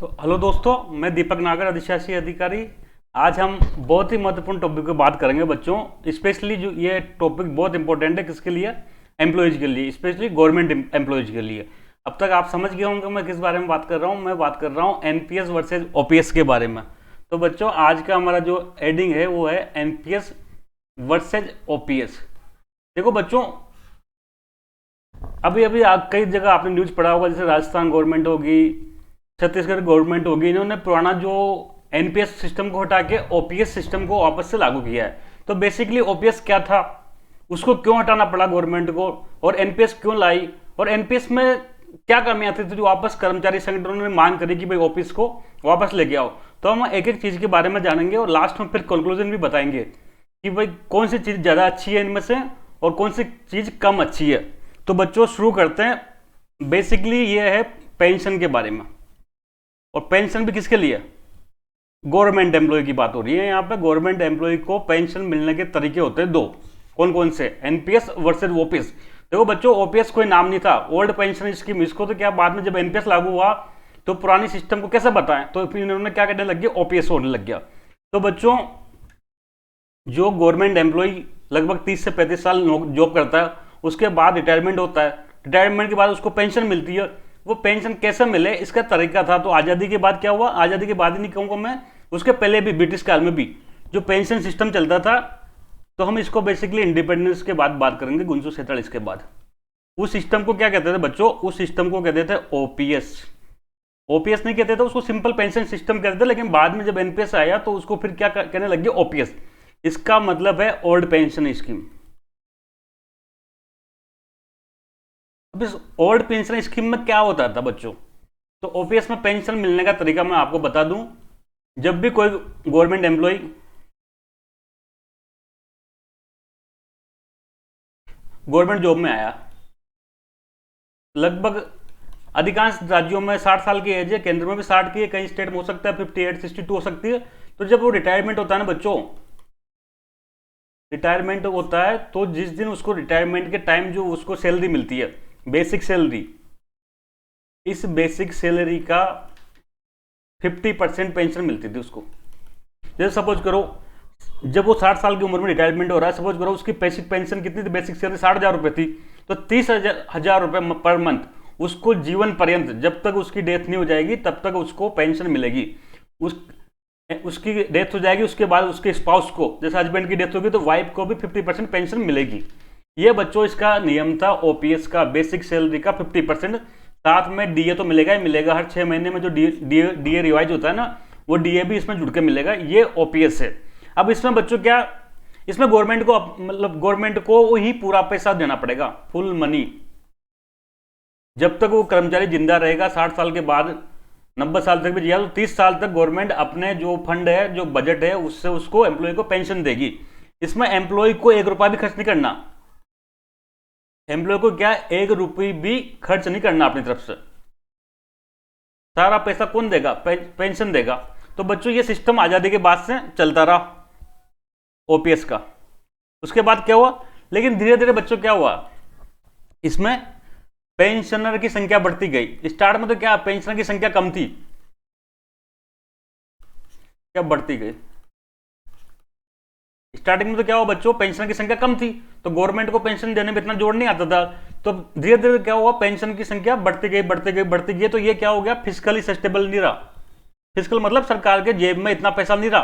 तो हेलो दोस्तों, मैं दीपक नागर, अधिशासी अधिकारी। आज हम बहुत ही महत्वपूर्ण टॉपिक पर बात करेंगे बच्चों। स्पेशली जो ये टॉपिक बहुत इंपॉर्टेंट है, किसके लिए? एम्प्लॉयज़ के लिए, स्पेशली गवर्नमेंट एम्प्लॉयज़ के लिए। अब तक आप समझ गए होंगे मैं किस बारे में बात कर रहा हूँ। मैं बात कर रहा हूँ एनपीएस वर्सेज ओपीएस के बारे में। तो बच्चों, आज का हमारा जो हेडिंग है वो है एनपीएस वर्सेज ओपीएस। देखो बच्चों, अभी अभी कई जगह आपने न्यूज़ पढ़ा होगा, जैसे राजस्थान गवर्नमेंट होगी, छत्तीसगढ़ गवर्नमेंट होगी, इन्होंने पुराना जो एनपीएस सिस्टम को हटा के ओपीएस सिस्टम को वापस से लागू किया है। तो बेसिकली ओपीएस क्या था, उसको क्यों हटाना पड़ा गवर्नमेंट को, और एनपीएस क्यों लाई, और एनपीएस में क्या कमियां थी जो वापस कर्मचारी संगठनों ने मांग करी कि भाई ओपीएस को वापस लेके आओ। तो हम एक एक चीज के बारे में जानेंगे और लास्ट में फिर कंक्लूजन भी बताएंगे कि भाई कौन सी चीज ज्यादा अच्छी है इनमें से और कौन सी चीज कम अच्छी है। तो बच्चों शुरू करते हैं। बेसिकली ये है पेंशन के बारे में, और पेंशन भी किसके लिए? गवर्नमेंट एम्प्लॉय की बात हो रही है यहाँ पे। गवर्नमेंट एम्प्लॉय को पेंशन मिलने के तरीके होते हैं दो। कौन कौन से? NPS versus OPS. देखो बच्चों, ओपीएस कोई नाम नहीं था, ओल्ड पेंशन स्कीम। इसको तो क्या बाद में जब एनपीएस लागू हुआ तो पुरानी सिस्टम को कैसे बताएं, तो फिर इन्होंने क्या करने लग गया, ओपीएस होने लग गया। तो बच्चों, जो गवर्नमेंट एम्प्लॉय लगभग 30 से 35 साल जॉब करता है, उसके बाद रिटायरमेंट होता है। रिटायरमेंट के बाद उसको पेंशन मिलती है। वो पेंशन कैसे मिले, इसका तरीका था। तो आज़ादी के बाद क्या हुआ, आज़ादी के बाद ही नहीं कहूँगा मैं, उसके पहले भी ब्रिटिश काल में भी जो पेंशन सिस्टम चलता था, तो हम इसको बेसिकली इंडिपेंडेंस के बाद बात करेंगे, 1947 के बाद। उस सिस्टम को क्या कहते थे बच्चों? उस सिस्टम को कहते थे ओपीएस। ओपीएस नहीं कहते थे, उसको सिंपल पेंशन सिस्टम कहते थे। लेकिन बाद में जब एनपीएस आया तो उसको फिर क्या कहने लग गया, ओपीएस। इसका मतलब है ओल्ड पेंशन स्कीम। अब इस ओल्ड पेंशन स्कीम में क्या होता था बच्चों? तो ओपीएस में पेंशन मिलने का तरीका मैं आपको बता दूं। जब भी कोई गवर्नमेंट एम्प्लॉय गवर्नमेंट जॉब में आया, लगभग अधिकांश राज्यों में 60 साल की एज है, केंद्र में भी 60 की है, कई स्टेट में हो सकता है 58 62 हो सकती है। तो जब वो रिटायरमेंट होता है ना बच्चों, रिटायरमेंट होता है, तो जिस दिन उसको रिटायरमेंट के टाइम जो उसको सैलरी मिलती है, बेसिक सैलरी, इस बेसिक सैलरी का 50% पेंशन मिलती थी उसको। जैसे सपोज करो, जब वो 60 साल की उम्र में रिटायरमेंट हो रहा है, सपोज करो उसकी बेसिक पेंशन कितनी थी, बेसिक सैलरी 60,000 रुपए थी, तो 30,000 रुपए पर मंथ उसको जीवन पर्यंत, जब तक उसकी डेथ नहीं हो जाएगी तब तक उसको पेंशन मिलेगी। उसकी डेथ हो जाएगी, उसके बाद उसके स्पाउस को, जैसे हस्बैंड की डेथ होगी तो वाइफ को भी 50% पेंशन मिलेगी। ये बच्चों इसका नियम था ओपीएस का, बेसिक सैलरी का 50%। साथ में डीए तो मिलेगा ही मिलेगा, हर 6 महीने में जो डीए रिवाइज होता है ना, वो डीए भी इसमें जुड़ के मिलेगा। ये ओपीएस है। अब इसमें बच्चों क्या, इसमें गवर्नमेंट को, मतलब गवर्नमेंट को ही पूरा पैसा देना पड़ेगा, फुल मनी। जब तक वो कर्मचारी जिंदा रहेगा, 60 साल के बाद 90 साल तक भी जिया, तो 30 साल तक गवर्नमेंट अपने जो फंड है, जो बजट है, उससे उसको एम्प्लॉय को पेंशन देगी। इसमें एम्प्लॉय को 1 रुपया भी खर्च नहीं करना। एम्प्लॉय को क्या, 1 रुपये भी खर्च नहीं करना अपनी तरफ से। सारा पैसा कौन देगा? पेंशन देगा। तो बच्चों, ये सिस्टम आजादी के बाद से चलता रहा ओपीएस का। उसके बाद क्या हुआ, लेकिन धीरे धीरे बच्चों क्या हुआ, इसमें पेंशनर की संख्या बढ़ती गई। स्टार्ट में तो क्या, पेंशनर की संख्या कम थी, क्या बढ़ती गई। स्टार्टिंग में तो क्या हुआ बच्चों, पेंशन की संख्या कम थी, तो गवर्नमेंट को पेंशन देने में इतना जोर नहीं आता था। तो धीरे धीरे क्या हुआ, पेंशन की संख्या बढ़ती गई बढ़ती गई बढ़ती गई। तो ये क्या हो गया, फिजिकली सस्टेबल नहीं रहा। फिजिकल मतलब सरकार के जेब में इतना पैसा नहीं रहा,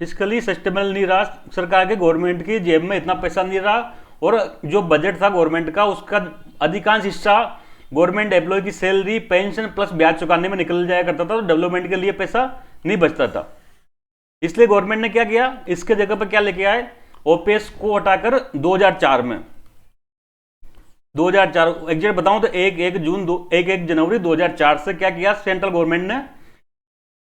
फिजिकली सस्टेबल नहीं रहा, सरकार के गवर्नमेंट की जेब में इतना पैसा नहीं रहा। और जो बजट था गवर्नमेंट का, उसका अधिकांश हिस्सा गवर्नमेंट एम्प्लॉय की सैलरी, पेंशन प्लस ब्याज चुकाने में निकल जाया करता था। तो डेवलपमेंट के लिए पैसा नहीं बचता था। इसलिए गवर्नमेंट ने क्या किया, इसके जगह पर क्या लेके आए, ओपीएस को हटाकर 2004 में, 2004 एग्जैक्ट बताऊं तो 1 जनवरी 2004 से क्या किया, सेंट्रल गवर्नमेंट ने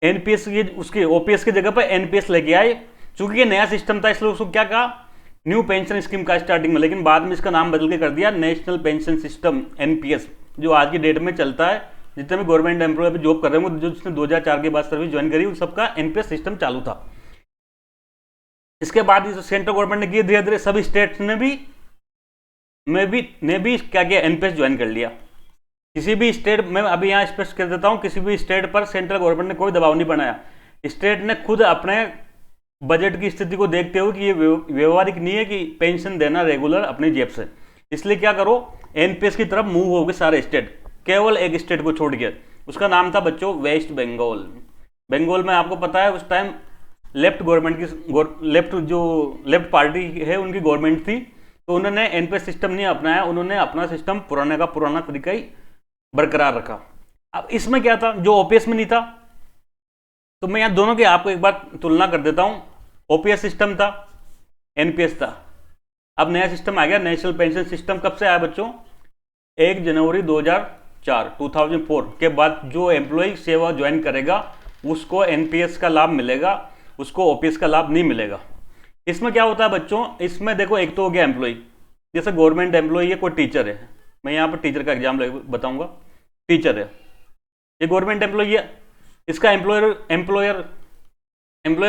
एनपीएस की, उसके ओपीएस की जगह पर एनपीएस लेके आए। चूंकि ये नया सिस्टम था, इसलिए उसको क्या कहा, न्यू पेंशन स्कीम का स्टार्टिंग में, लेकिन बाद में इसका नाम बदल के कर दिया नेशनल पेंशन सिस्टम, एनपीएस, जो आज की डेट में चलता है। जितने भी गवर्नमेंट एम्प्लॉय पे जॉब कर रहे हैं, जो जिसने 2004 के बाद सर्विस ज्वाइन करी, उन सबका एनपीएस सिस्टम चालू था। इसके बाद सेंट्रल गवर्नमेंट ने किया, धीरे धीरे सभी स्टेट्स ने भी क्या किया, एनपीएस ज्वाइन कर लिया। किसी भी स्टेट में, अभी यहाँ स्पष्ट कर देता हूँ, किसी भी स्टेट पर सेंट्रल गवर्नमेंट ने कोई दबाव नहीं बनाया। स्टेट ने खुद अपने बजट की स्थिति को देखते हुए कि ये व्यवहारिक नहीं है कि पेंशन देना रेगुलर अपनी जेब से, इसलिए क्या करो, एनपीएस की तरफ मूव हो गए सारे स्टेट, केवल एक स्टेट को छोड़ के, उसका नाम था बच्चों वेस्ट बंगाल। बंगाल में आपको पता है उस टाइम लेफ्ट गवर्नमेंट की, लेफ्ट पार्टी है उनकी गवर्नमेंट थी, तो उन्होंने एनपीएस सिस्टम नहीं अपनाया, उन्होंने अपना सिस्टम पुराने का पुराना तरीका ही बरकरार रखा। अब इसमें क्या था जो ओपीएस में नहीं था, तो मैं यहाँ दोनों की आपको एक बार तुलना कर देता हूँ। ओपीएस सिस्टम था, एनपीएस था, अब नया सिस्टम आ गया नेशनल पेंशन सिस्टम। कब से आया बच्चों? 1 जनवरी 2004 के बाद जो एम्प्लॉय सेवा ज्वाइन करेगा उसको एनपीएस का लाभ मिलेगा, उसको ओपीएस का लाभ नहीं मिलेगा। इसमें क्या होता है बच्चों, इसमें देखो एक तो हो गया एम्प्लॉय, जैसे गवर्नमेंट एम्प्लॉय है, कोई टीचर है, मैं यहाँ पर टीचर का एग्जाम बताऊंगा, टीचर है, ये गवर्नमेंट एम्प्लॉय है, इसका एम्प्लॉयर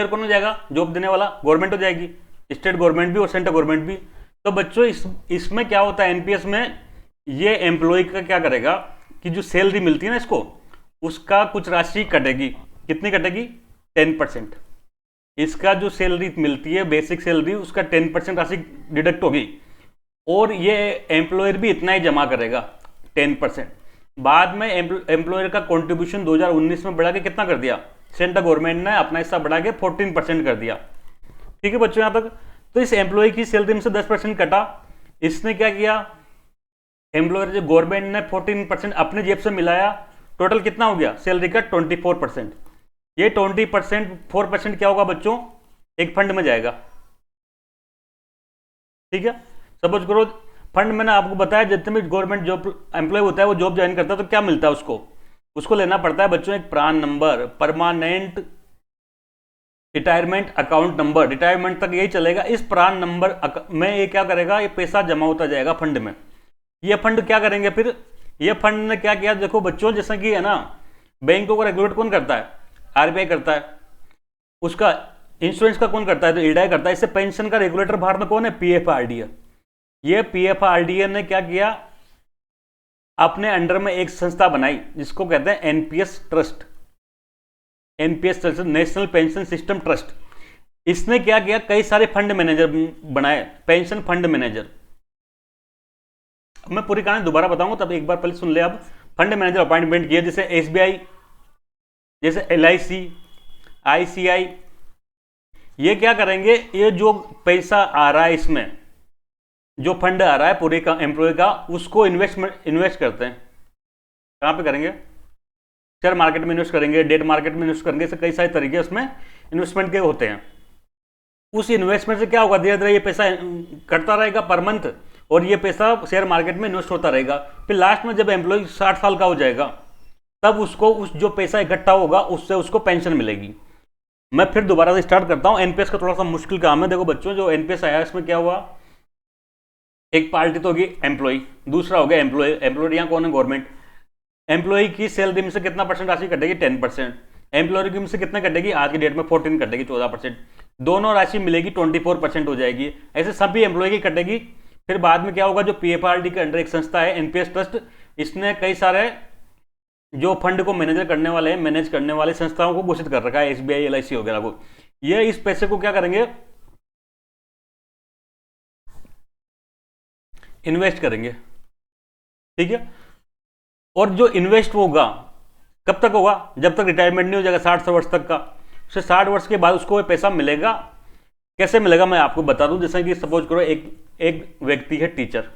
कौन हो जाएगा? जॉब देने वाला गवर्नमेंट हो जाएगी, स्टेट गवर्नमेंट भी और सेंट्रल गवर्नमेंट भी। तो बच्चों इसमें क्या होता है, एनपीएस में ये एम्प्लॉय का क्या करेगा कि जो सैलरी मिलती है ना इसको, उसका कुछ राशि कटेगी। कितनी कटेगी? 10%। इसका जो सैलरी मिलती है बेसिक सैलरी, उसका 10% राशि डिडक्ट होगी, और ये एम्प्लॉयर भी इतना ही जमा करेगा 10%। बाद में एम्प्लॉयर का कंट्रीब्यूशन 2019 में बढ़ा के कितना कर दिया? सेंट्रल गवर्नमेंट ने अपना हिस्सा बढ़ा के 14% कर दिया। ठीक है बच्चों यहाँ तक। तो इस एम्प्लॉय की सैलरी में से 10% कटा, इसने क्या किया, एम्प्लॉयर जो गवर्नमेंट ने 14% अपने जेब से मिलाया, टोटल कितना हो गया सैलरी का? 24%। ये 4% क्या होगा बच्चों? एक फंड में जाएगा। ठीक है, सपोज करो फंड, मैंने आपको बताया जितने भी गवर्नमेंट जॉब एम्प्लॉय होता है वो जॉब ज्वाइन करता है तो क्या मिलता है उसको लेना पड़ता है बच्चों एक PRAN number, permanent retirement account number, retirement तक यही चलेगा। इस प्रान नंबर में ये क्या करेगा, ये पैसा जमा होता जाएगा फंड में। ये फंड क्या करेंगे फिर, ये फंड ने क्या किया, देखो बच्चों जैसा कि है ना, बैंकों को रेगुलेट कौन करता है? आरबीआई करता है। उसका इंश्योरेंस का कौन करता है? तो ईडाई करता है। इससे पेंशन का रेगुलेटर भारत में कौन है? पीएफआरडीए। ये पीएफआरडीए ने क्या किया, अपने अंडर में एक संस्था बनाई जिसको कहते हैं NPS trust, NPS trust, national pension system trust. इसने क्या किया, कई सारे फंड मैनेजर बनाए, पेंशन फंड मैनेजर। मैं पूरी कहानी दोबारा बताऊंगा, तब एक बार पहले सुन ले। अब फंड मैनेजर अपॉइंटमेंट किया, जैसे एसबीआई, जैसे एलआईसी, आईसीआई। ये क्या करेंगे, ये जो पैसा आ रहा है, इसमें जो फंड आ रहा है पूरे का एम्प्लॉय का, उसको इन्वेस्ट करते हैं। कहाँ पे करेंगे? शेयर मार्केट में इन्वेस्ट करेंगे, डेट मार्केट में इन्वेस्ट करेंगे, ऐसे कई सारे तरीके उसमें इन्वेस्टमेंट के होते हैं। उस इन्वेस्टमेंट से क्या होगा, धीरे धीरे ये पैसा कटता रहेगा पर मंथ, और ये पैसा शेयर मार्केट में इन्वेस्ट होता रहेगा। फिर लास्ट में जब एम्प्लॉय 60 साल का हो जाएगा, तब उसको उस जो पैसा इकट्ठा होगा उससे उसको पेंशन मिलेगी। मैं फिर दोबारा से स्टार्ट करता हूँ। एनपीएस का थोड़ा सा मुश्किल काम है। देखो बच्चों, जो एनपीएस आया इसमें क्या हुआ, एक पार्टी तो होगी एम्प्लॉय, दूसरा हो गया एम्प्लॉय। एम्प्लॉय यहाँ कौन है? गवर्नमेंट। एम्प्लॉय की सैलरी में से कितना परसेंट राशि कटेगी? 10%। एम्प्लॉय की में से कितना कटेगी? आज की डेट में 14 कटेगी, 14%। दोनों राशि मिलेगी 24% हो जाएगी। ऐसे सभी एम्प्लॉय की कटेगी। फिर बाद में क्या होगा, जो पीएफआरडी के अंडर एक संस्था है एनपीएस ट्रस्ट, इसने कई सारे जो फंड को मैनेज करने वाले संस्थाओं को घोषित कर रखा है, एसबीआई, एलआईसी वगैरह को। ये इस पैसे को क्या करेंगे, इन्वेस्ट करेंगे। ठीक है, और जो इन्वेस्ट होगा कब तक होगा? जब तक रिटायरमेंट नहीं हो जाएगा, 60 वर्ष तक का। उससे 60 वर्ष के बाद उसको पैसा मिलेगा। कैसे मिलेगा मैं आपको बता दूं। जैसे कि सपोज करो एक व्यक्ति है टीचर,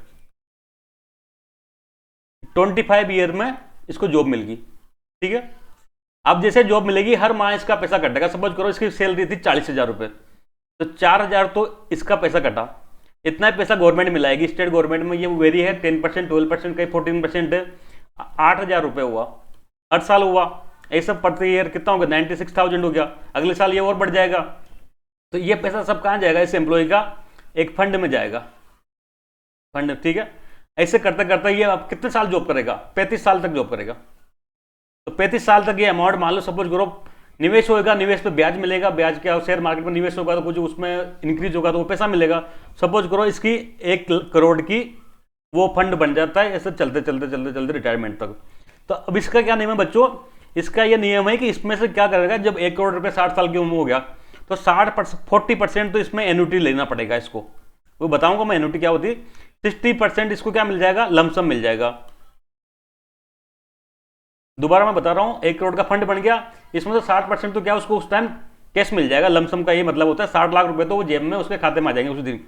25 ईयर में इसको जॉब मिल गई। ठीक है, अब जैसे जॉब मिलेगी हर माह इसका पैसा कटेगा। सपोज करो इसकी सैलरी थी 40,000 रुपये, तो 4,000 तो इसका पैसा कटा, इतना पैसा गवर्नमेंट मिलाएगी। स्टेट गवर्नमेंट में ये वेरी है 10%, 12%, कहीं 14% है। 8,000 रुपये हुआ, हर साल हुआ। ऐसा प्रति ईयर कितना होगा? 96,000 हो गया। अगले साल ये और बढ़ जाएगा। तो ये पैसा सब कहाँ जाएगा? इस एम्प्लॉय का एक फंड में जाएगा, फंड। ठीक है, ऐसे करते करते ये अब कितने साल जॉब करेगा? 35 साल तक जॉब करेगा। तो 35 साल तक ये अमाउंट मान लो, सपोज करो निवेश होगा, निवेश पे ब्याज मिलेगा। ब्याज क्या, शेयर मार्केट में निवेश होगा तो कुछ उसमें इंक्रीज होगा तो वो पैसा मिलेगा। सपोज करो इसकी 1 करोड़ की वो फंड बन जाता है, ऐसे चलते चलते चलते चलते रिटायरमेंट तक। तो अब इसका क्या नियम है बच्चों, इसका ये नियम है कि इसमें से क्या करेगा, जब 1 करोड़ रुपए 60 साल की उम्र हो गया तो 40% तो इसमें एन्युटी लेना पड़ेगा इसको। वो बताऊंगा मैं एन्युटी क्या होती है। 60% इसको क्या मिल जाएगा, लमसम मिल जाएगा। दोबारा मैं बता रहा हूं, 1 करोड़ का फंड बन गया, इसमें से 60% तो क्या उसको उस टाइम कैश मिल जाएगा। लमसम का ये मतलब होता है 60 लाख रुपए तो वो जेब में उसके खाते में आ जाएंगे उसी दिन।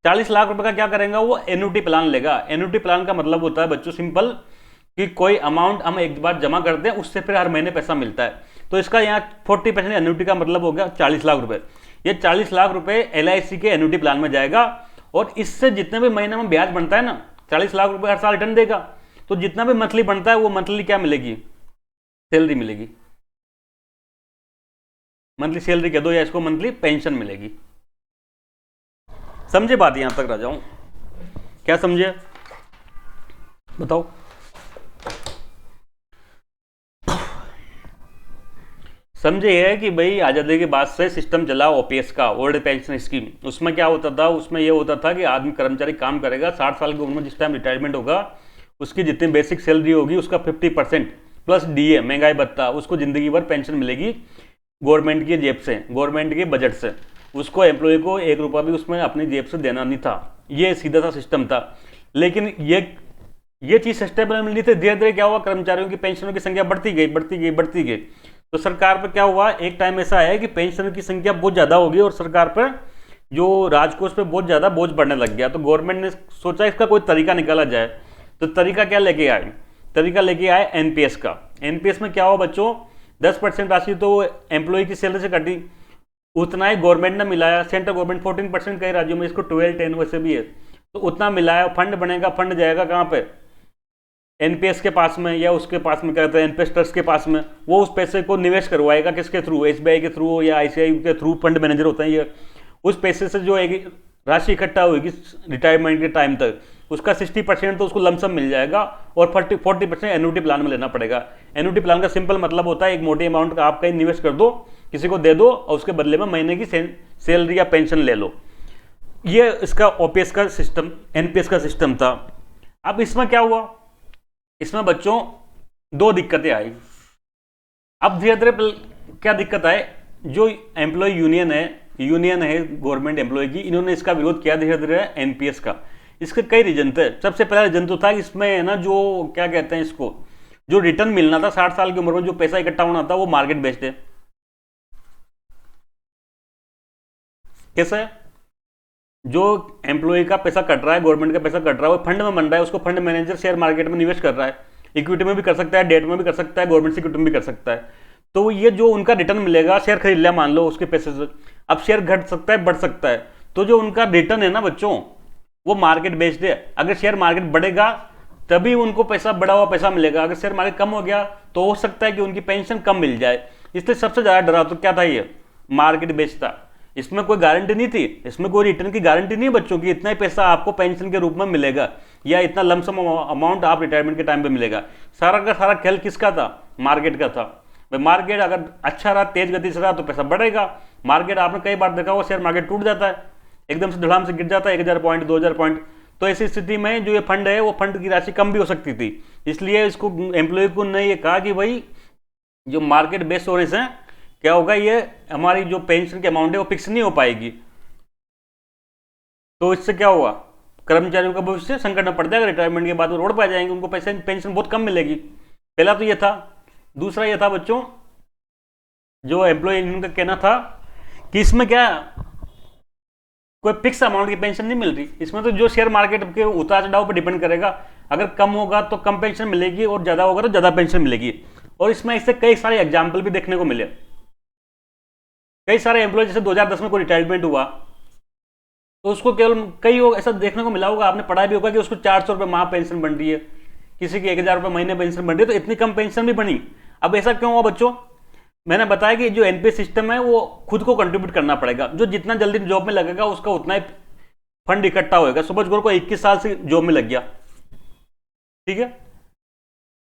40 लाख रुपए का क्या करेगा, वो एन्युटी प्लान लेगा। एन्युटी प्लान का मतलब होता है बच्चों सिंपल, कि कोई अमाउंट हम एक बार जमा करते हैं, उससे फिर हर महीने पैसा मिलता है। तो इसका यहाँ 40% एन्युटी का मतलब हो गया 40 लाख रुपए। ये 40 लाख रुपए LIC के एन्युटी प्लान में जाएगा, और इससे जितने भी महीने में ब्याज बनता है ना, 40 लाख रुपए हर साल रिटर्न देगा, तो जितना भी मंथली बनता है वो मंथली क्या मिलेगी, सैलरी मिलेगी। मंथली सैलरी कह दो या इसको मंथली पेंशन मिलेगी। समझे बात, यहां तक रह जाऊं, क्या समझे बताओ। समझे ये है कि भाई आज़ादी के बाद से सिस्टम चला OPS का, ओल्ड पेंशन स्कीम। उसमें क्या होता था, उसमें ये होता था कि आदमी कर्मचारी काम करेगा, 60 साल की उम्र में जिस टाइम रिटायरमेंट होगा, उसकी जितनी बेसिक सैलरी होगी उसका 50% प्लस DA महंगाई भत्ता, उसको जिंदगी भर पेंशन मिलेगी गवर्नमेंट की जेब से, गवर्नमेंट के बजट से। उसको एम्प्लॉय को 1 रुपया भी उसमें अपनी जेब से देना नहीं था। ये सीधा सा सिस्टम था। लेकिन ये चीज़ सस्टेनेबल मिली थी। धीरे धीरे क्या हुआ, कर्मचारियों की पेंशनों की संख्या बढ़ती गई बढ़ती गई बढ़ती गई। तो सरकार पर क्या हुआ, एक टाइम ऐसा आया कि पेंशनर की संख्या बहुत ज़्यादा होगी और सरकार पर जो राजकोष पे बहुत ज़्यादा बोझ बढ़ने लग गया। तो गवर्नमेंट ने सोचा इसका कोई तरीका निकाला जाए। तो तरीका क्या लेके आए, तरीका लेके आए NPS का। NPS में क्या हुआ बच्चों, 10% राशि तो एम्प्लॉय की सैलरी से कटी, उतना ही गवर्नमेंट ने मिलाया। सेंट्रल गवर्नमेंट 14%, कई राज्यों में इसको 12-10 वैसे भी है, तो उतना मिलाया। फंड बनेगा, फंड जाएगा कहाँ पे, NPS के पास में, या उसके पास में क्या कहते हैं NPS ट्रस्ट के पास में। वो उस पैसे को निवेश करवाएगा, किसके थ्रू, SBI के थ्रू या ICICI के थ्रू, फंड मैनेजर होता है ये। उस पैसे से जो एक राशि इकट्ठा होगी रिटायरमेंट के टाइम तक, उसका 60% तो उसको लमसम मिल जाएगा, और 40% एन्युटी प्लान में लेना पड़ेगा। एन्युटी प्लान का सिंपल मतलब होता है एक मोटी अमाउंट का आप कहीं निवेश कर दो, किसी को दे दो, और उसके बदले में महीने की सैलरी या पेंशन ले लो। ये इसका OPS का सिस्टम, NPS का सिस्टम था। अब इसमें क्या हुआ, इसमें बच्चों 2 दिक्कतें आई। अब धीरे धीरे क्या दिक्कत आए, जो एम्प्लॉय यूनियन है गवर्नमेंट एम्प्लॉय की, इन्होंने इसका विरोध किया धीरे धीरे NPS का। इसके कई रीजन थे। सबसे पहला रीजन तो था इसमें है ना, जो क्या कहते हैं इसको, जो रिटर्न मिलना था 60 साल की उम्र में, जो पैसा इकट्ठा होना था, वो मार्केट बेस्ड है। कैसे, जो एम्प्लॉय का पैसा कट रहा है, गवर्नमेंट का पैसा कट रहा है, वो फंड में बन रहा है, उसको फंड मैनेजर शेयर मार्केट में निवेश कर रहा है। इक्विटी में भी कर सकता है, डेट में भी कर सकता है, गवर्नमेंट सिक्योरिटी में भी कर सकता है। तो ये जो उनका रिटर्न मिलेगा, शेयर खरीद लिया मान लो उसके पैसे से, अब शेयर घट सकता है, बढ़ सकता है। तो जो उनका रिटर्न है ना बच्चों, वो मार्केट बेस्ड है। अगर शेयर मार्केट बढ़ेगा तभी उनको पैसा, बढ़ा हुआ पैसा मिलेगा। अगर शेयर मार्केट कम हो गया तो हो सकता है कि उनकी पेंशन कम मिल जाए। इसलिए सबसे ज्यादा डरा तो क्या था, ये मार्केट बेस्ड था। इसमें कोई गारंटी नहीं थी, इसमें कोई रिटर्न की गारंटी नहीं है बच्चों की, इतना ही पैसा आपको पेंशन के रूप में मिलेगा, या इतना लमसम अमाउंट आप रिटायरमेंट के टाइम पे मिलेगा। सारा का सारा खेल किसका था, मार्केट का था। भाई मार्केट अगर अच्छा रहा, तेज गति से रहा, तो पैसा बढ़ेगा। मार्केट आपने कई बार देखा हुआ, शेयर मार्केट टूट जाता है, एकदम से धड़ाम से गिर जाता है 1000 पॉइंट 2000 पॉइंट। तो ऐसी स्थिति में जो ये फंड है, वो फंड की राशि कम भी हो सकती थी। इसलिए इसको एम्प्लॉय को ने ये कहा कि भाई जो मार्केट बेस्ड होने से क्या होगा, ये हमारी जो पेंशन की अमाउंट है वो फिक्स नहीं हो पाएगी। तो इससे क्या हुआ, कर्मचारियों का भविष्य संकट में पड़ जाएगा। रिटायरमेंट के बाद वो रोड पर आ जाएंगे, उनको पैसे पेंशन बहुत कम मिलेगी। पहला तो ये था। दूसरा ये था बच्चों, जो एम्प्लॉय यूनियन का कहना था कि इसमें क्या कोई फिक्स अमाउंट की पेंशन नहीं मिल रही, इसमें तो जो शेयर मार्केट के उतार चढ़ाव पर डिपेंड करेगा। अगर कम होगा तो कम पेंशन मिलेगी, और ज्यादा होगा तो ज्यादा पेंशन मिलेगी। और इसमें इससे कई सारे एग्जाम्पल भी देखने को मिले। कई सारे एम्प्लॉय, जैसे 2010 में कोई रिटायरमेंट हुआ तो उसको केवल कई ऐसा देखने को मिला होगा, आपने पढ़ा भी होगा कि उसको 400 रुपये माह पेंशन बन रही है, किसी की 1000 रुपये महीने पेंशन बन रही है। तो इतनी कम पेंशन भी बनी। अब ऐसा क्यों हुआ बच्चों, मैंने बताया कि जो NPS सिस्टम है वो खुद को कंट्रीब्यूट करना पड़ेगा। जो जितना जल्दी जॉब में लगेगा उसका उतना ही फंड इकट्ठा होगा। सुभाष गौर को 21 साल से जॉब में लग गया, ठीक है,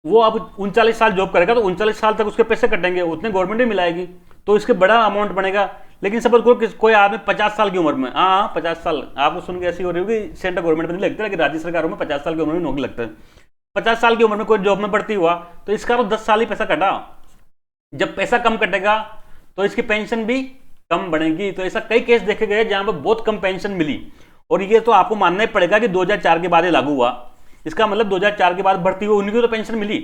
वो अब 39 साल जॉब करेगा, तो 39 साल तक उसके पैसे कटेंगे, उतने गवर्नमेंट ही मिलाएगी, तो इसके बड़ा अमाउंट बनेगा। लेकिन सपोज करो कोई आदमी 50 साल की उम्र में, हाँ 50 साल आपको सुन के ऐसी हो रही होगी, सेंट्रल गवर्नमेंट में नहीं लगता, लेकिन राज्य सरकारों में 50 साल की उम्र में नौकरी लगता है। 50 साल की उम्र में कोई जॉब में भर्ती हुआ तो इसका तो 10 साल ही पैसा कटा। जब पैसा कम कटेगा तो इसकी पेंशन भी कम बढ़ेगी। तो ऐसा कई केस देखे गए जहां पर बहुत कम पेंशन मिली, और ये तो आपको मानना ही पड़ेगा कि 2004 के बाद ये लागू हुआ। इसका मतलब 2004 के बाद भर्ती हुई उनकी तो पेंशन मिली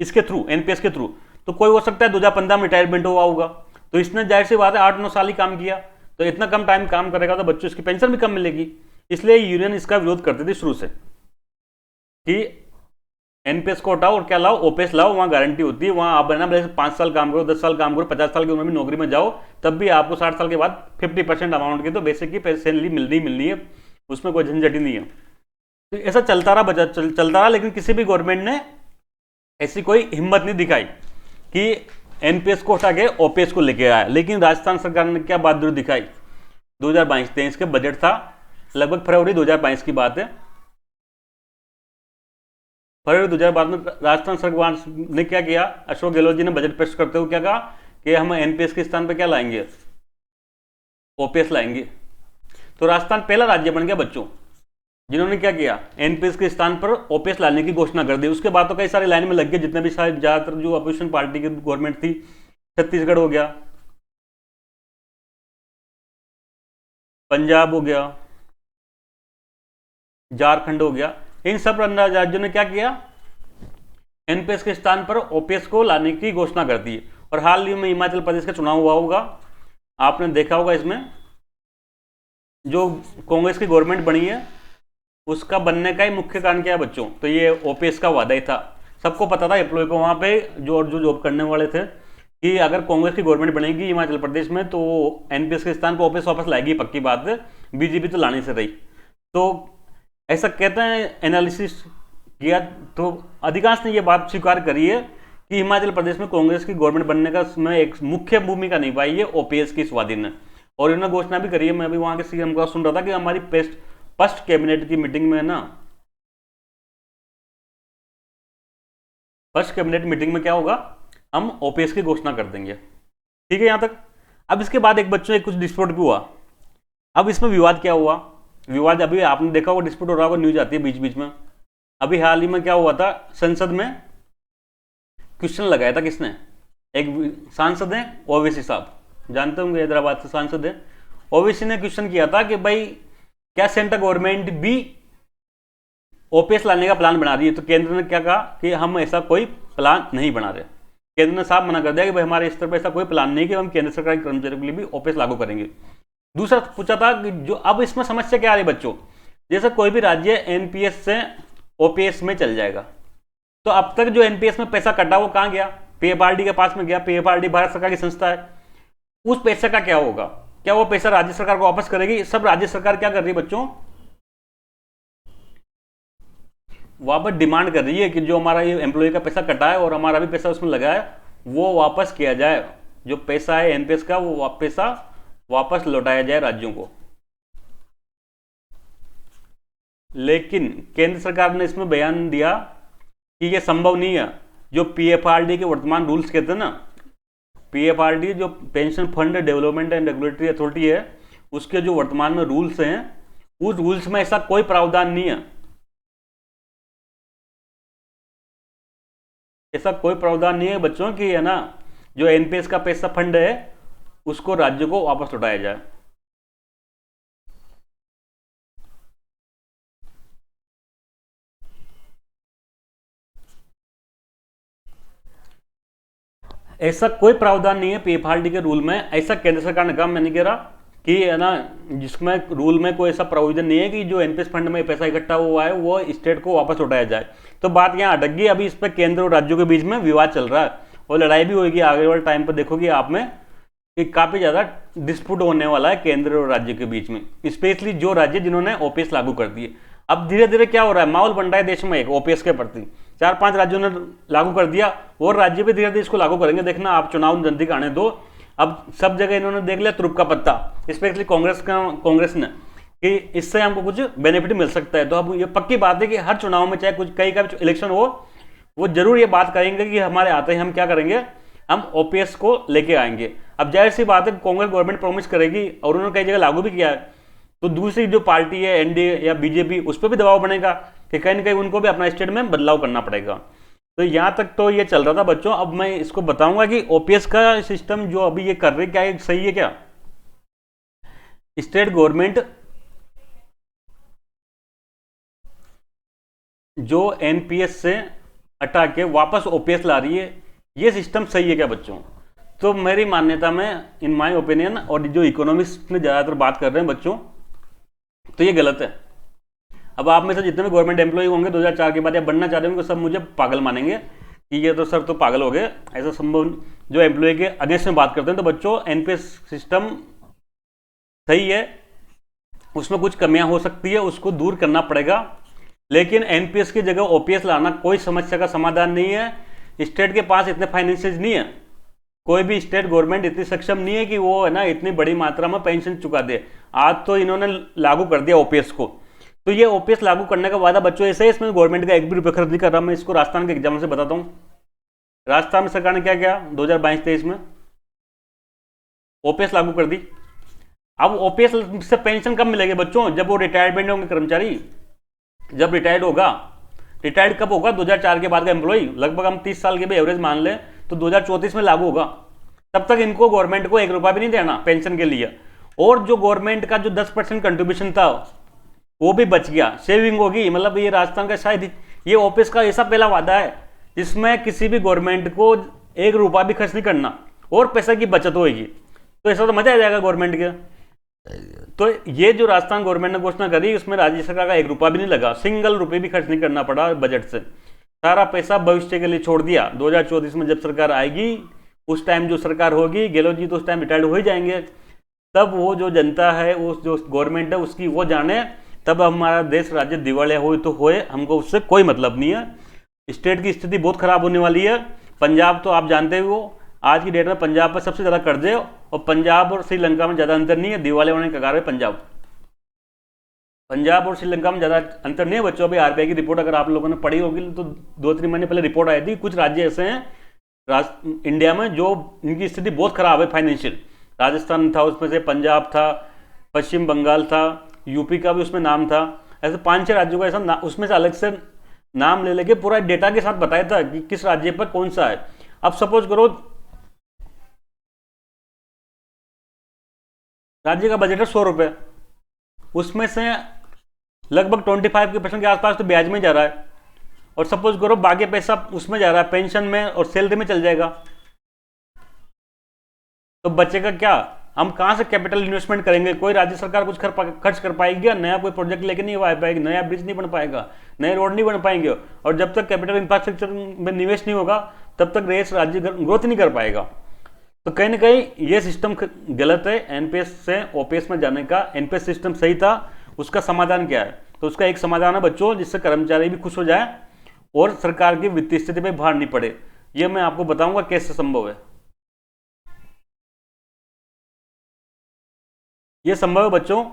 इसके थ्रू, एनपीएस के थ्रू। तो कोई हो सकता है 2015 में रिटायरमेंट हुआ होगा, तो इसने जाहिर सी बात है 8-9 साल ही काम किया, तो इतना कम टाइम काम करेगा तो बच्चों इसकी पेंशन भी कम मिलेगी। इसलिए यूनियन इसका विरोध करती थी शुरू से कि एनपीएस को हटाओ और क्या लाओ, ओपीएस लाओ, वहां गारंटी होती है, वहां आप बना 5 साल काम करो, 10 साल काम करो, 50 साल की उम्र में नौकरी में जाओ, तब भी आपको 60 साल के बाद 50% अमाउंट की तो बेसिक की सैलरी मिलनी है, उसमें कोई झंझट ही नहीं है। तो ऐसा चलता रहा, लेकिन किसी भी गवर्नमेंट ने ऐसी कोई हिम्मत नहीं दिखाई कि एनपीएस को हटा के ओपीएस को लेके आया। लेकिन राजस्थान सरकार ने क्या बहादुरी दिखाई, 2022-23 के बजट था, लगभग फरवरी 2022 की बात है, फरवरी 2022 में राजस्थान सरकार ने क्या किया, अशोक गहलोत जी ने बजट पेश करते हुए क्या कहा कि हम एनपीएस के स्थान पर क्या लाएंगे, ओपीएस लाएंगे। तो राजस्थान पहला राज्य बन गया बच्चों जिन्होंने क्या किया, एनपीएस के स्थान पर ओपीएस लाने की घोषणा कर दी। उसके बाद तो कई सारे लाइन में लग गए, जितने भी शायद ज्यादातर जो अपोजिशन पार्टी की गवर्नमेंट थी, छत्तीसगढ़ हो गया, पंजाब हो गया, झारखंड हो गया, इन सब राज्यों ने क्या किया, एनपीएस के स्थान पर ओपीएस को लाने की घोषणा कर दी। और हाल ही में हिमाचल प्रदेश का चुनाव हुआ होगा, आपने देखा होगा, इसमें जो कांग्रेस की गवर्नमेंट बनी है उसका बनने का ही मुख्य कारण क्या है बच्चों, तो ये ओपीएस का वादा ही था। सबको पता था एम्प्लॉय को वहां पे जो जॉब करने वाले थे कि अगर कांग्रेस की गवर्नमेंट बनेगी हिमाचल प्रदेश में तो एनपीएस के स्थान पर ओपीएस वापस लाएगी, पक्की बात है, बीजेपी तो लाने से रही। तो ऐसा कहते हैं, एनालिसिस किया तो अधिकांश ने यह बात स्वीकार करी है कि हिमाचल प्रदेश में कांग्रेस की गवर्नमेंट बनने का में एक मुख्य भूमिका निभाई है ओपीएस की स्वाधीन ने। और इन्होंने घोषणा भी करी है, मैं भी वहां के सीएम का सुन रहा था कि हमारी फर्स्ट कैबिनेट की मीटिंग में ना, फर्स्ट कैबिनेट मीटिंग में क्या होगा, हम ओपीएस की घोषणा कर देंगे। ठीक है यहां तक। अब इसके बाद एक बच्चों कुछ डिस्प्यूट भी हुआ। अब इसमें विवाद क्या हुआ, विवाद अभी आपने देखा होगा, डिस्प्यूट हो रहा होगा, न्यूज आती है बीच बीच में। अभी हाल ही में क्या हुआ था, संसद में क्वेश्चन लगाया था किसने, एक सांसद है ओवैसी साहब, जानते होंगे, हैदराबाद से सांसद है। ओवैसी ने क्वेश्चन किया था कि भाई क्या सेंट्रल गवर्नमेंट भी ओपीएस लाने का प्लान बना रही है। तो केंद्र ने क्या कहा कि हम ऐसा कोई प्लान नहीं बना रहे। केंद्र ने साफ मना कर दिया कि भाई हमारे स्तर पर ऐसा कोई प्लान नहीं कि हम केंद्र सरकार के कर्मचारियों के लिए भी ओपीएस लागू करेंगे। दूसरा पूछा था कि जो अब इसमें समस्या क्या आ रही बच्चों, जैसे कोई भी राज्य एनपीएस से ओपीएस में चल जाएगा, तो अब तक जो एनपीएस में पैसा कटा वो कहां गया, पीएफआरडी के पास में गया। पीएफआरडी भारत सरकार की संस्था है, उस पैसे का क्या होगा, क्या वो पैसा राज्य सरकार को वापस करेगी। सब राज्य सरकार क्या कर रही है बच्चों, वापस डिमांड कर रही है कि जो हमारा ये एम्प्लॉय का पैसा कटा है और हमारा भी पैसा उसमें लगा है वो वापस किया जाए, जो पैसा है एनपीएस का वो पैसा वापस लौटाया जाए राज्यों को। लेकिन केंद्र सरकार ने इसमें बयान दिया कि यह संभव नहीं है। जो पीएफआरडी के वर्तमान रूल्स कहते हैं ना, पीएफआरडी जो pension fund development and regulatory authority है, उसके जो वर्तमान में रूल्स हैं उस रूल्स में ऐसा कोई प्रावधान नहीं है, ऐसा कोई प्रावधान नहीं है बच्चों की है ना, जो एनपीएस का पैसा फंड है उसको राज्य को वापस लौटाया जाए। ऐसा कोई प्रावधान नहीं है पीएफआरडी के रूल में, ऐसा केंद्र सरकार ने कहा, मैं नहीं कह रहा कि है ना, जिसमें रूल में कोई ऐसा प्रोविजन नहीं है कि जो एनपीएस फंड में पैसा इकट्ठा हुआ है वो स्टेट को वापस लौटाया जाए। तो बात यहाँ अटक गई। अभी इस पर केंद्र और राज्यों के बीच में विवाद चल रहा है और लड़ाई भी होगी आगे वाले टाइम पर, देखोगे आप में कि काफी ज्यादा डिस्प्यूट होने वाला है केंद्र और राज्य के बीच में, स्पेशली जो राज्य जिन्होंने ओपीएस लागू कर दिए। अब धीरे धीरे क्या हो रहा है, माहौल बन रहा है देश में एक ओपीएस के प्रति। 4-5 राज्यों ने लागू कर दिया और राज्य भी धीरे धीरे इसको लागू करेंगे, देखना आप, चुनाव नजदीक आने दो। अब सब जगह इन्होंने देख लिया तुरुप का पत्ता, स्पेशली कांग्रेस ने, कि इससे हमको कुछ बेनिफिट मिल सकता है। तो अब ये पक्की बात है कि हर चुनाव में चाहे कुछ कहीं का भी इलेक्शन हो, वो जरूर ये बात करेंगे कि हमारे आते ही हम क्या करेंगे, हम ओपीएस को लेके आएंगे। अब जाहिर सी बात है कांग्रेस गवर्नमेंट प्रॉमिस करेगी और उन्होंने कई जगह लागू भी किया है, तो दूसरी जो पार्टी है एनडीए या बीजेपी उस पर भी दबाव बनेगा कि कहीं ना कहीं उनको भी अपना स्टेट में बदलाव करना पड़ेगा। तो यहाँ तक तो ये चल रहा था बच्चों। अब मैं इसको बताऊंगा कि ओपीएस का सिस्टम जो अभी ये कर रहे क्या ये सही है क्या। स्टेट गवर्नमेंट जो एनपीएस से हटा के वापस ओपीएस ला रही है, ये सिस्टम सही है क्या बच्चों। तो मेरी मान्यता में, इन माय ओपिनियन, और जो इकोनॉमिक्स में ज़्यादातर बात कर रहे हैं बच्चों, तो ये गलत है। अब आप में से जितने भी गवर्नमेंट एम्प्लॉय होंगे 2004 के बाद या बनना चाह रहे होंगे, सब मुझे पागल मानेंगे कि ये तो सर तो पागल हो गए, ऐसा संभव। जो एम्प्लॉय के अगेंस्ट में बात करते हैं, तो बच्चों एनपीएस सिस्टम सही है, उसमें कुछ कमियां हो सकती है, उसको दूर करना पड़ेगा, लेकिन एनपीएस की जगह ओपीएस लाना कोई समस्या का समाधान नहीं है। स्टेट के पास इतने फाइनेंसेस नहीं है, कोई भी स्टेट गवर्नमेंट इतनी सक्षम नहीं है कि वो है ना इतनी बड़ी मात्रा में पेंशन चुका दे। आज तो इन्होंने लागू कर दिया ओपीएस को, तो ये ओपीएस लागू करने का वादा बच्चों ऐसे है, इसमें गवर्नमेंट का एक भी रुपये खर्च नहीं कर रहा। मैं इसको राजस्थान के एग्जाम्पल से बताता हूँ। राजस्थान में सरकार ने क्या किया 2022-23 में, ओपीएस लागू कर दी। अब ओपीएस से पेंशन कब मिलेगी बच्चों, जब वो रिटायरमेंट होंगे कर्मचारी, जब रिटायर्ड होगा। रिटायर्ड कब होगा, 2004 के बाद का एम्प्लॉय, लगभग हम 30 साल के भी एवरेज मान लें तो 2034 में लागू होगा। तब तक इनको गवर्नमेंट को 1 रुपया भी नहीं देना पेंशन के लिए, और जो गवर्नमेंट का जो 10% कंट्रीब्यूशन था वो भी बच गया, सेविंग होगी। मतलब ये राजस्थान का शायद ये ओपीएस का ऐसा पहला वादा है जिसमें किसी भी गवर्नमेंट को 1 रुपया भी खर्च नहीं करना और पैसे की बचत होगी। तो ऐसा तो मजा आ जाएगा गवर्नमेंट के। तो ये जो राजस्थान गवर्नमेंट ने घोषणा करी उसमें राज्य सरकार का 1 रुपया भी नहीं लगा, सिंगल रुपये भी खर्च नहीं करना पड़ा बजट से, सारा पैसा भविष्य के लिए छोड़ दिया। 2034 में जब सरकार आएगी, उस टाइम जो सरकार होगी, गहलोत जी तो उस टाइम रिटायर्ड हो ही जाएंगे, तब वो जो जनता है, उस जो गवर्नमेंट है उसकी वो जाने, तब हमारा देश राज्य दिवालिया हो तो होए, हमको उससे कोई मतलब नहीं है। स्टेट की स्थिति बहुत खराब होने वाली है। पंजाब तो आप जानते हो, आज की डेट में पंजाब पर सबसे ज़्यादा कर्जे, और पंजाब और श्रीलंका में ज़्यादा अंतर नहीं है, दिवालिया होने का कारण है पंजाब और श्रीलंका में ज़्यादा अंतर नहीं है बच्चों। अभी आरबीआई की रिपोर्ट अगर आप लोगों ने पढ़ी होगी तो 2-3 महीने पहले रिपोर्ट आई थी, कुछ राज्य ऐसे हैं इंडिया में जो इनकी स्थिति बहुत खराब है फाइनेंशियल। राजस्थान था उसमें से, पंजाब था, पश्चिम बंगाल था, यूपी का भी उसमें नाम था, ऐसे 5-6 राज्यों का ऐसा उसमें से अलग से नाम ले लेके पूरा डेटा के साथ बताया था कि किस राज्य पर कौन सा है। अब सपोज करो राज्य का बजट है 100 रुपये, उसमें से लगभग 25% के आसपास तो ब्याज में जा रहा है, और सपोज करो बाकी पैसा उसमें जा रहा है पेंशन में और सैलरी में चल जाएगा, तो बचेगा क्या। हम कहां से कैपिटल इन्वेस्टमेंट करेंगे, कोई राज्य सरकार कुछ खर्च कर पाएगी, नया कोई प्रोजेक्ट लेके नहीं आ पाएगी, नया ब्रिज नहीं बन पाएगा, नए रोड नहीं बन पाएंगे, और जब तक कैपिटल इंफ्रास्ट्रक्चर में निवेश नहीं होगा तब तक देश राज्य ग्रोथ नहीं कर पाएगा। तो कहीं ना कहीं ये सिस्टम गलत है, एनपीएस से ओपीएस में जाने का। एनपीएस सिस्टम सही था, उसका समाधान क्या है, तो उसका एक समाधान है बच्चों, जिससे कर्मचारी भी खुश हो जाए और सरकार की वित्तीय स्थिति पे भार नहीं पड़े। ये मैं आपको बताऊंगा कैसे संभव है। ये संभव है बच्चों,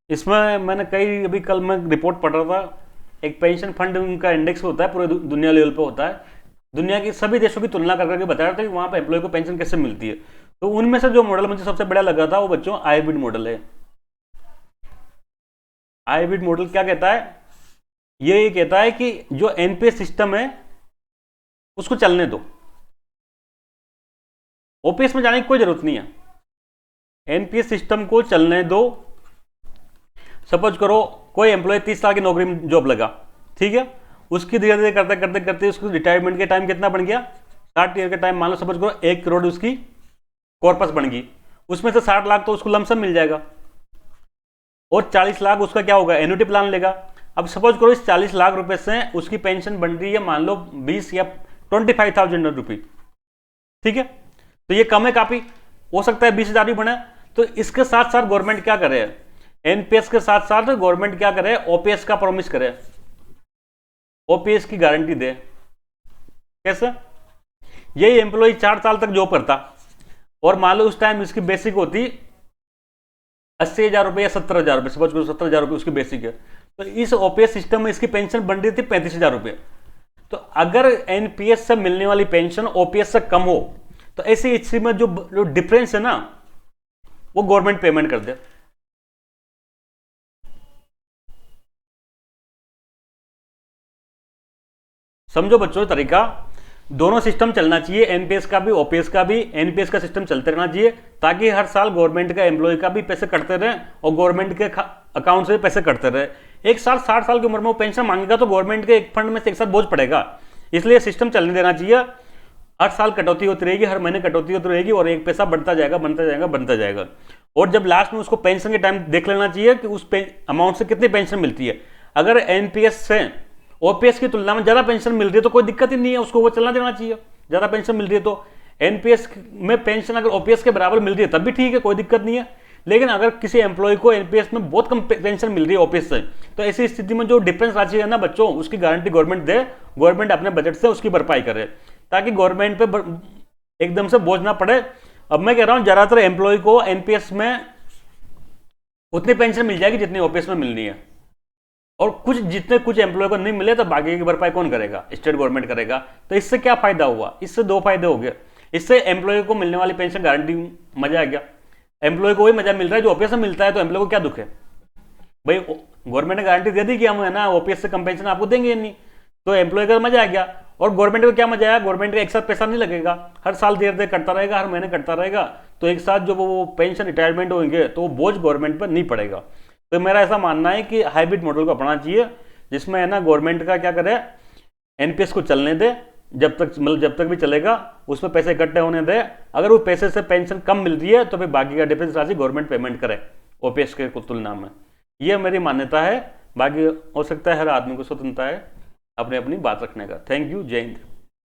इसमें मैंने अभी कल मैं रिपोर्ट पढ़ रहा था, एक पेंशन फंड का इंडेक्स होता है, पूरे दुनिया लेवल पे होता है, दुनिया की सभी देशों की तुलना करके बताया था कि वहां पर एम्प्लॉय को पेंशन कैसे मिलती है। तो उनमें से जो मॉडल मुझे सबसे बड़ा लगा था वो बच्चों हाइब्रिड मॉडल है। हाइब्रिड मॉडल क्या कहता है, ये कहता है कि जो एनपीएस सिस्टम है उसको चलने दो, ओपीएस में जाने की कोई जरूरत नहीं है, एनपीएस सिस्टम को चलने दो। सपोज करो कोई एम्प्लॉय 30 साल की नौकरी में जॉब लगा, ठीक है, उसकी धीरे धीरे करते करते करते उसको रिटायरमेंट के टाइम कितना बन गया, 60 ईयर के टाइम मान लो सपोज करो 1 करोड़ उसकी कॉर्पस बन गई, उसमें से 60 लाख तो उसको लमसम मिल जाएगा, और 40 लाख उसका क्या होगा, एन्युटी प्लान लेगा। अब सपोज करो इस 40 लाख रुपए से उसकी पेंशन बन रही है मान लो 20 या 25,000 रुपये, ठीक है, तो ये कम है काफी, हो सकता है 20,000 भी बने। तो इसके साथ साथ गवर्नमेंट क्या करे, एनपीएस के साथ साथ गवर्नमेंट क्या करे, ओपीएस का प्रॉमिस करे, ओपीएस की गारंटी दे। कैसे, यही एम्प्लॉय 4 साल तक जॉब करता और मान लो उस टाइम इसकी बेसिक होती 80,000 रुपये या 70,000 रुपये, सपोज करो 70,000 रुपये उसकी बेसिक है, तो इस ओपीएस सिस्टम में इसकी पेंशन बन रही थी 35,000 रुपये। तो अगर एनपीएस से मिलने वाली पेंशन ओपीएस से कम हो तो ऐसी स्थिति में जो डिफरेंस है ना वो गवर्नमेंट पेमेंट कर दे। समझो बच्चों तरीका, दोनों सिस्टम चलना चाहिए, एनपीएस का भी ओपीएस का भी। एनपीएस का सिस्टम चलते रहना चाहिए ताकि हर साल गवर्नमेंट का एम्प्लॉय का भी पैसे कटते रहे और गवर्नमेंट के अकाउंट से भी पैसे कटते रहे। एक साल 60 साल की उम्र में वो पेंशन मांगेगा तो गवर्नमेंट के एक फंड में से एक साथ बोझ पड़ेगा, इसलिए सिस्टम चलने देना चाहिए। हर साल कटौती होती रहेगी, हर महीने कटौती होती रहेगी और एक पैसा बढ़ता जाएगा बनता जाएगा बनता जाएगा। और जब लास्ट में उसको पेंशन के टाइम देख लेना चाहिए कि उस अमाउंट से कितनी पेंशन मिलती है। अगर एनपीएस से ओपीएस की तुलना में ज्यादा पेंशन मिल रही है तो कोई दिक्कत ही नहीं है, उसको वो चलना देना चाहिए। ज्यादा पेंशन मिल रही है तो एनपीएस में पेंशन अगर ओपीएस के बराबर मिल रही है तब भी ठीक है, कोई दिक्कत नहीं है। लेकिन अगर किसी एम्प्लॉय को एनपीएस में बहुत कम पेंशन मिल रही है ओपीएस से, तो ऐसी स्थिति में जो डिफरेंस राशि है ना बच्चों, उसकी गारंटी गवर्नमेंट दे, गवर्नमेंट अपने बजट से उसकी भरपाई करे ताकि गवर्नमेंट पे एकदम से बोझ ना पड़े। अब मैं कह रहा हूं ज्यादातर एम्प्लॉय को एनपीएस में उतनी पेंशन मिल जाएगी जितनी ओपीएस में मिलनी है, और कुछ एम्प्लॉय को नहीं मिले तो बाकी की भरपाई कौन करेगा? स्टेट गवर्नमेंट करेगा। तो इससे क्या फायदा हुआ? इससे दो फायदे हो गए। इससे एम्प्लॉय को मिलने वाली पेंशन गारंटी मजा आ गया, एम्प्लॉय को वही मजा मिल रहा है जो ओपीएस में मिलता है, तो एम्प्लॉय को क्या दुख है भाई? गवर्नमेंट ने गारंटी दे दी कि हम है ना ओपीएस से कम पेंशन आपको देंगे नहीं, तो एम्प्लॉय का मजा आ गया। और गवर्नमेंट को क्या मजा आया? गवर्नमेंट का एक साथ पैसा नहीं लगेगा, हर साल देर देर कटता रहेगा, हर महीने कटता रहेगा, तो एक साथ जो वो पेंशन रिटायरमेंट होंगे तो वो बोझ गवर्नमेंट पर नहीं पड़ेगा। तो मेरा ऐसा मानना है कि हाइब्रिड मॉडल को अपनाना चाहिए, जिसमें है ना गवर्नमेंट का क्या करे, एनपीएस को चलने दे जब तक भी चलेगा, उसमें पैसे इकट्ठे होने दे। अगर वो पैसे से पेंशन कम मिल रही है तो फिर बाकी का डिफरेंस राशि गवर्नमेंट पेमेंट करे ओपीएस के तुलना में। ये मेरी मान्यता है। बाकी हो सकता है हर आदमी को स्वतंत्रता है अपनी अपनी बात रखने का। थैंक यू, जय हिंद।